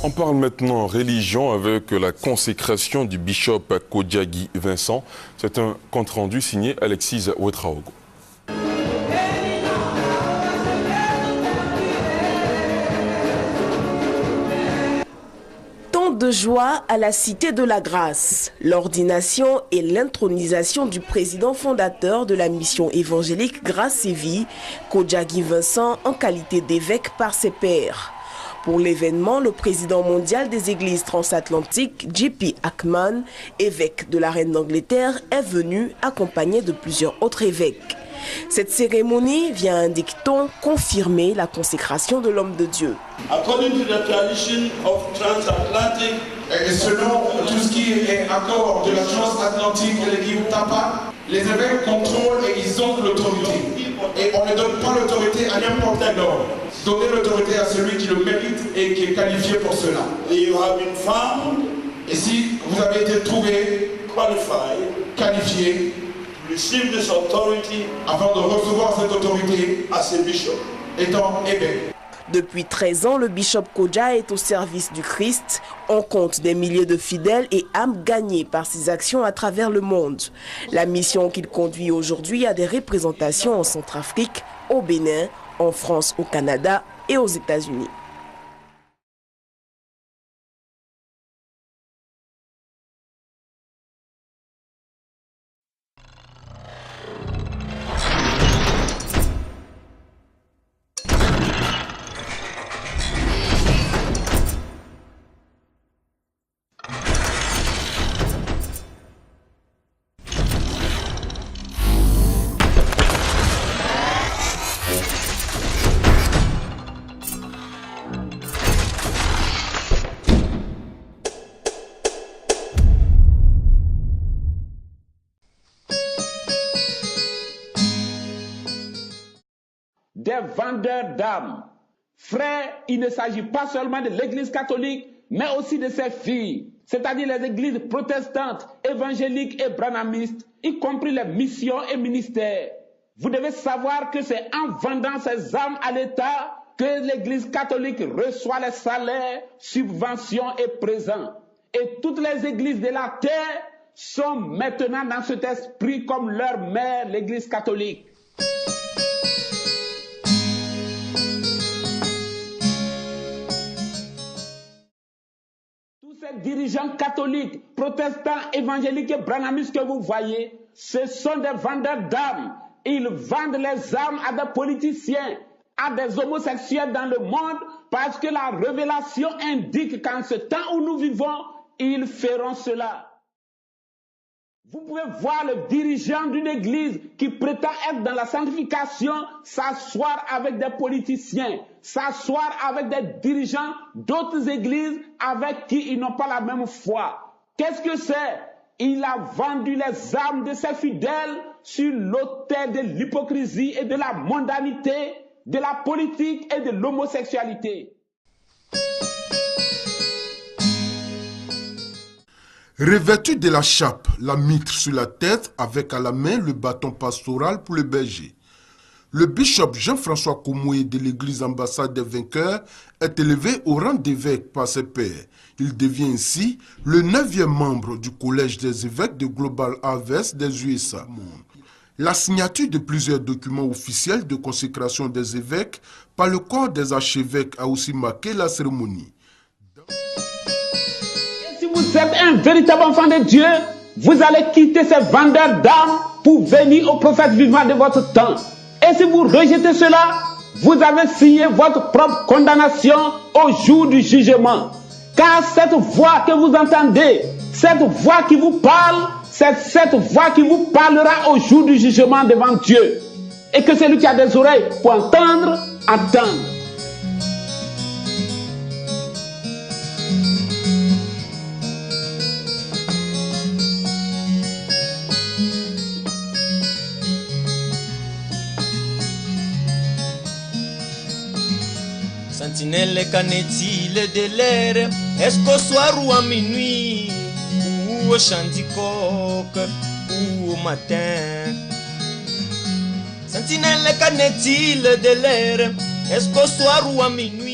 On parle maintenant religion avec la consécration du bishop Kodjagi Vincent. C'est un compte-rendu signé Alexis Ouetraogo. Tant de joie à la Cité de la Grâce. L'ordination et l'intronisation du président fondateur de la mission évangélique Grâce et Vie, Kodjagi Vincent, en qualité d'évêque par ses pairs. Pour l'événement, le président mondial des églises transatlantiques, J.P. Ackman, évêque de la Reine d'Angleterre, est venu accompagné de plusieurs autres évêques. Cette cérémonie vient, indique-t-on, confirmer la consécration de l'homme de Dieu. According to the tradition of transatlantic, et selon tout ce qui est accord de la transatlantique et l'équipe TAPA, les évêques contrôlent et ils ont l'autorité. Et on ne donne pas l'autorité à n'importe quel homme. Donnez l'autorité à celui qui le mérite et qui est qualifié pour cela. you have been found, Et si vous avez été trouvé, qualified, qualifié, to receive this authority afin de recevoir cette autorité, as a bishop. étant évêque. Depuis 13 ans, le bishop Kodja est au service du Christ. On compte des milliers de fidèles et âmes gagnées par ses actions à travers le monde. La mission qu'il conduit aujourd'hui a des représentations en Centrafrique, au Bénin, en France, au Canada et aux États-Unis. Des vendeurs d'âmes. Frères, il ne s'agit pas seulement de l'Église catholique, mais aussi de ses filles, c'est-à-dire les églises protestantes, évangéliques et branhamistes, y compris les missions et ministères. Vous devez savoir que c'est en vendant ces âmes à l'État que l'Église catholique reçoit les salaires, subventions et présents. Et toutes les églises de la terre sont maintenant dans cet esprit comme leur mère, l'Église catholique. Ces dirigeants catholiques, protestants, évangéliques et branhamistes que vous voyez, ce sont des vendeurs d'âmes. Ils vendent les âmes à des politiciens, à des homosexuels dans le monde, parce que la révélation indique qu'en ce temps où nous vivons, ils feront cela. Vous pouvez voir le dirigeant d'une église qui prétend être dans la sanctification s'asseoir avec des politiciens, s'asseoir avec des dirigeants d'autres églises avec qui ils n'ont pas la même foi. Qu'est-ce que c'est? Il a vendu les âmes de ses fidèles sur l'autel de l'hypocrisie et de la mondanité, de la politique et de l'homosexualité. Revêtu de la chape, la mitre sur la tête, avec à la main le bâton pastoral pour le berger. Le bishop Jean-François Komoué de l'église ambassade des vainqueurs est élevé au rang d'évêque par ses pairs. Il devient ainsi le 9e membre du collège des évêques de Global Harvest des USA. La signature de plusieurs documents officiels de consécration des évêques par le corps des archevêques a aussi marqué la cérémonie. Vous êtes un véritable enfant de Dieu, vous allez quitter ces vendeurs d'âmes pour venir au prophète vivant de votre temps. Et si vous rejetez cela, vous avez signé votre propre condamnation au jour du jugement. Car cette voix que vous entendez, cette voix qui vous parle, c'est cette voix qui vous parlera au jour du jugement devant Dieu. Et que celui qui a des oreilles pour entendre, entende. Sentinelle, qu'en est-il de l'air? Est-ce qu'au soir ou à minuit, ou au chant du coq, ou au matin? Sentinelle, qu'en est-il de l'air? Est-ce qu'au soir ou à minuit?